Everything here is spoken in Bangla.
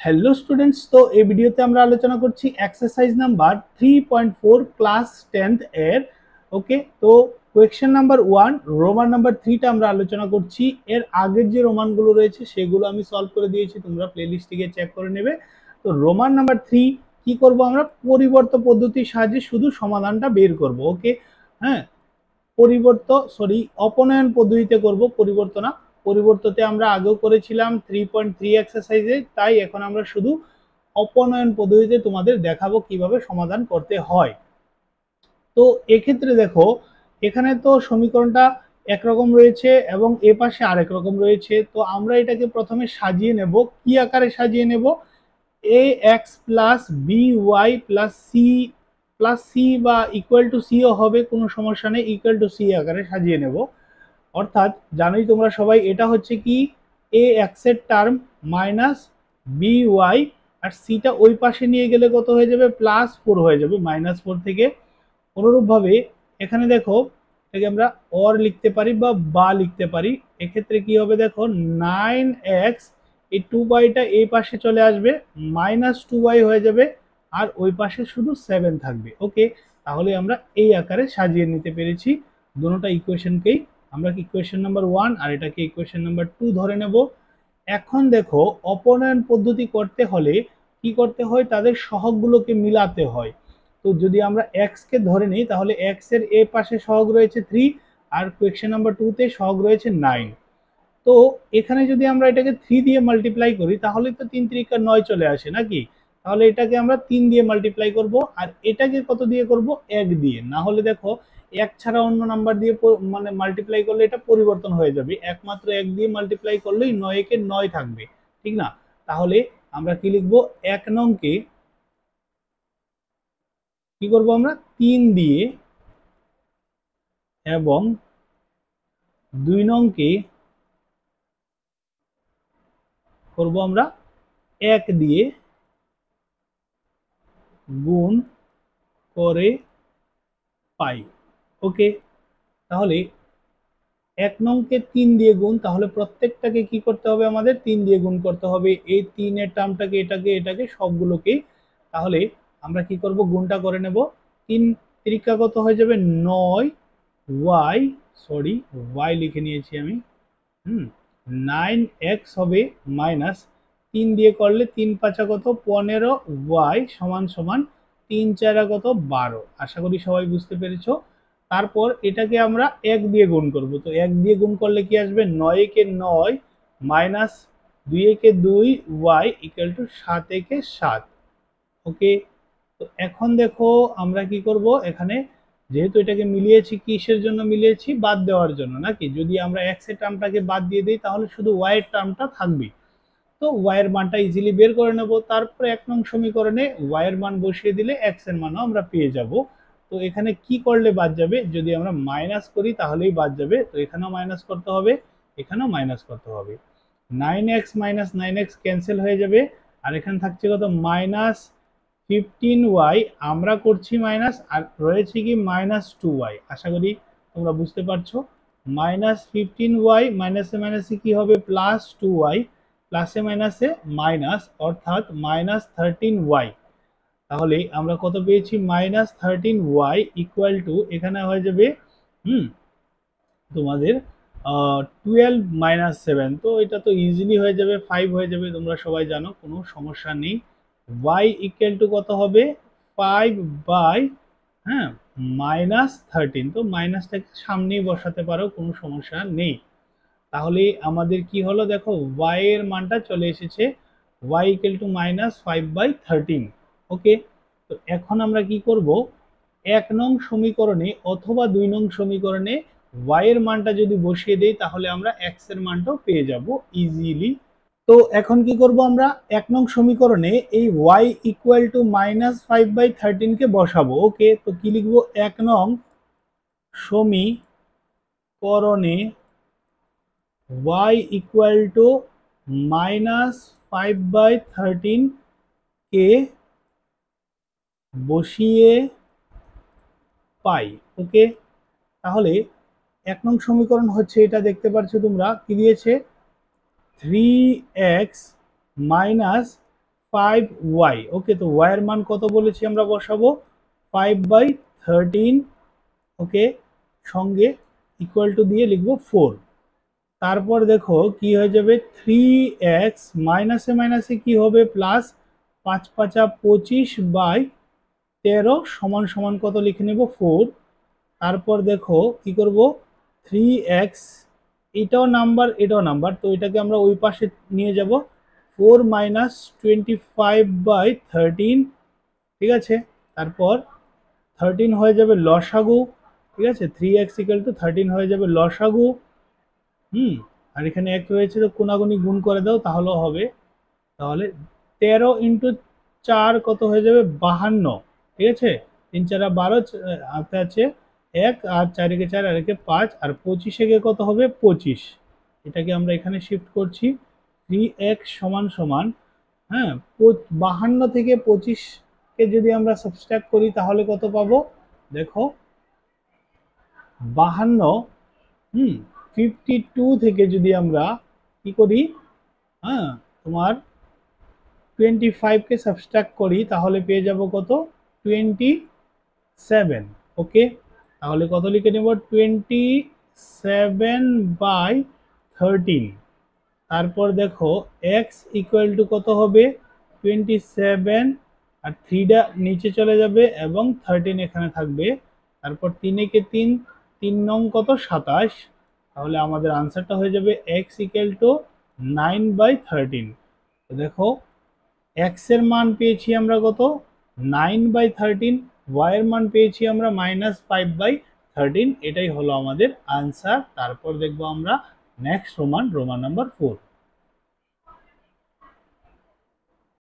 হ্যালো স্টুডেন্টস, তো এই ভিডিওতে আমরা আলোচনা করছি এক্সারসাইজ নাম্বার 3.4 ক্লাস 10th এর। ওকে, তো কোয়েশ্চেন নাম্বার 1 রোমান নাম্বার 3টা আমরা আলোচনা করছি। এর আগের যে রোমানগুলো রয়েছে সেগুলো আমি সলভ করে দিয়েছি, তোমরা প্লেলিস্টে গিয়ে চেক করে নেবে। তো রোমান নাম্বার 3 কি করব, আমরা পরিবর্ত পদ্ধতির সাহায্যে শুধু সমাধানটা বের করব। ওকে, হ্যাঁ, অপনয়ন পদ্ধতিতে করব, পরিবর্তনা পরিবর্ততে আমরা আগেও করেছিলাম 3.3 এক্সারসাইজে, তাই এখন আমরা শুধু অপনয়ন পদ্ধতিতে তোমাদের দেখাবো কিভাবে সমাধান করতে হয়। তো এক্ষেত্রে দেখো, এখানে তো সমীকরণটা একরকম রয়েছে এবং এ পাশে আরেক রকম রয়েছে। তো আমরা এটাকে প্রথমে সাজিয়ে নেব। কি আকারে সাজিয়ে নেব? A x plus b y plus c বা ইকুয়াল টু সিও হবে, কোনো সমস্যা নেই, ইকুয়াল টু সি আকারে সাজিয়ে নেব। অর্থাৎ জানোই তোমরা সবাই, এটা হচ্ছে কি এ এক্স এর টার্ম মাইনাস বি ওয়াই, আর সিটা ওই পাশে নিয়ে গেলে কত হয়ে যাবে? +4 হয়ে যাবে, -4 থেকে। অনুরূপভাবে এখানে দেখো, এটাকে আমরা অর লিখতে পারি বা লিখতে পারি। এক্ষেত্রে কি হবে দেখো, 9x, এই 2y এই পাশে চলে আসবে, -2y হয়ে যাবে, আর ওই পাশে শুধু 7 থাকবে। ওকে, তাহলে আমরা এই আকারে সাজিয়ে নিতে পেরেছি দুটোটা ইকুয়েশনকেই। আমরা কি ইকুয়েশন নাম্বার 1 আর এটাকে ইকুয়েশন নাম্বার 2 ধরে নেব। এখন দেখো, অপনয়ন পদ্ধতি করতে হলে কি করতে হয়? তাদের সহগগুলোকে মিলাতে হয়। তো যদি আমরা x কে ধরে নিই, তাহলে x এর এ পাশে সহগ রয়েছে 3, আর কোয়েশ্চেন নাম্বার 2 তে সহগ রয়েছে 9। তো এখানে যদি আমরা এটাকে 3 দিয়ে মাল্টিপ্লাই করি, তাহলে তো 3 3 9 চলে আসে নাকি? তাহলে এটাকে আমরা 3 দিয়ে মাল্টিপ্লাই করব, আর এটাকে কত দিয়ে করব? 1 দিয়ে। না হলে দেখো, 1 ছাড়া অন্য নাম্বার দিয়ে মানে মাল্টিপ্লাই করলে এটা পরিবর্তন হয়ে যাবে। একমাত্র 1 দিয়ে মাল্টিপ্লাই করলেই 9 কে 9 থাকবে, ঠিক না? তাহলে আমরা কি লিখবো? 1 নংকে কি করব আমরা? 3 দিয়ে, এবং 2 নংকে করব আমরা 1 দিয়ে গুণ করে পাই। ওকে, তাহলে 1 নংকে 3 দিয়ে গুণ, তাহলে প্রত্যেকটাকে কি করতে হবে? আমাদের 3 দিয়ে গুণ করতে হবে, এই 3 এর টার্মটাকে, এটাকে সবগুলোকেই। তাহলে আমরা কি করব? গুণটা করে নেব। 3 3 কত হয়ে যাবে? 9 ওয়াই, সরি ওয়াই লিখে নিয়েছি আমি। 9x হবে মাইনাস 3 দিয়ে করলে 3 5 কত? 15 ওয়াই সমান সমান 3 4 কত? 12। আশা করি সবাই বুঝতে পেরেছো। তারপর এটাকে আমরা 1 দিয়ে গুণ করব। তো 1 দিয়ে গুণ করলে কি আসবে? 9 কে 9 মাইনাস 2 কে 2 ওয়াই ইকুয়াল টু 7 কে 7। ওকে, তো এখন দেখো আমরা কি করব এখানে, যেহেতু এটাকে মিলিয়েছি, কিসের জন্য মিলিয়েছি? বাদ দেওয়ার জন্য নাকি? যদি আমরা এক্স এর টার্মটাকে বাদ দিয়ে দিই, তাহলে শুধু ওয়াই এর টার্মটা থাকবে। তো ওয়াই এর মানটা ইজিলি বের করে নেব। তারপরে 1 নং সমীকরণে ওয়াই এর মান বসিয়ে দিলে এক্স এর মানও আমরা পেয়ে যাব। তো এখানে কি করলে বাদ যাবে? যদি আমরা মাইনাস করি তাহলেই বাদ যাবে। তো এখানেও মাইনাস করতে হবে, এখানেও মাইনাস করতে হবে। 9x মাইনাস 9x ক্যান্সেল হয়ে যাবে, আর এখানে থাকছে কত? -15y, আমরা করছি মাইনাস, আর রয়েছে কি? -2y। আশা করি তোমরা বুঝতে পারছো। -15y মাইনাসে মাইনাসে কি হবে? +2y, প্লাসে মাইনাসে মাইনাস, অর্থাৎ -13y। তাহলে আমরা কত পেয়েছি? -13y ইকুয়াল টু, এখানে হয়ে যাবে তোমাদের 12 - 7। তো এটা তো ইজিলি হয়ে যাবে, 5 হয়ে যাবে, তোমরা সবাই জানো, কোনো সমস্যা নেই। y ইকুয়াল টু কত হবে? 5 বাই, হ্যাঁ, -13। তো মাইনাসটাকে সামনেই বসাতে পারো, কোনো সমস্যা নেই। তাহলে আমাদের কি হলো দেখো, y এর মানটা চলে এসেছে, y ইকুয়াল টু -5/13। ওকে, তো এখন আমরা কি করব? 1 নং সমীকরণে অথবা 2 নং সমীকরণে y এর মানটা যদি বসিয়ে দেই, তাহলে আমরা x এর মানটাও পেয়ে যাব ইজিলি। তো এখন কি করব? আমরা 1 নং সমীকরণে এই y ইকুয়াল টু -5/13 কে বসাবো। ওকে, তো কি লিখবো? 1 নং সমীকরণে y ইকুয়াল টু -5/13 কে বসিয়ে পাই। ওকে, তাহলে 1 নং সমীকরণ হচ্ছে এটা, দেখতে পাচ্ছ তোমরা কি দিয়েছে? 3x 5y। ওকে, তো y এর মান কত বলেছি আমরা বসাবো 5/13। ওকে, সঙ্গে ইকুয়াল টু দিয়ে লিখবো 4। তারপর দেখো কি হয়ে যাবে 3x মাইনাসে মাইনাসে কি হবে প্লাস 5 5 25/13 সমান সমান কত লিখে নেব 4। তারপর দেখো কি করব 3x, এটাও নাম্বার, তো এটাকে আমরা ওই পাশে নিয়ে যাব 4 মাইনাস 25/13। ঠিক আছে, তারপর 13 হয়ে যাবে লসাগু। ঠিক আছে, 3x ইকুয়াল টু 13 হয়ে যাবে লসাগু। আর এখানে এক রয়েছে, তো কোনাগুনি গুণ করে দাও তাহলেও হবে। তাহলে 13 ইন্টু 4 কত হয়ে যাবে 52। ঠিক আছে, 3 4 12, হাতে আছে 1 আর 4 একে 4 আর একে 5 আর 25 একে কত হবে 25। এটাকে আমরা এখানে শিফট করছি 3x সমান সমান, হ্যাঁ 52 থেকে 25 কে যদি আমরা সাবট্রাক্ট করি তাহলে কত পাবো দেখো 52 52 থেকে যদি আমরা কি করি, হ্যাঁ তোমার 25 কে সাবট্রাক্ট করি তাহলে পেয়ে যাব কত 27। ওকে, তাহলে কত লিখে নেব 27/13। তারপর দেখো x ইকুয়াল টু কত হবে 27 আর 3টা নিচে চলে যাবে এবং 13 এখানে থাকবে। তারপর 3 একে 3, 3 নং কত 27। তাহলে আমাদের আনসারটা হয়ে যাবে x ইকুয়াল টু 9/13। তো দেখো x এর মান পেয়েছি আমরা কত 9/13, y এর মান পেয়েছি আমরা -5/13। এটাই হলো আমাদের আনসার। তারপর দেখবো আমরা নেক্সট রোমান নাম্বার 4।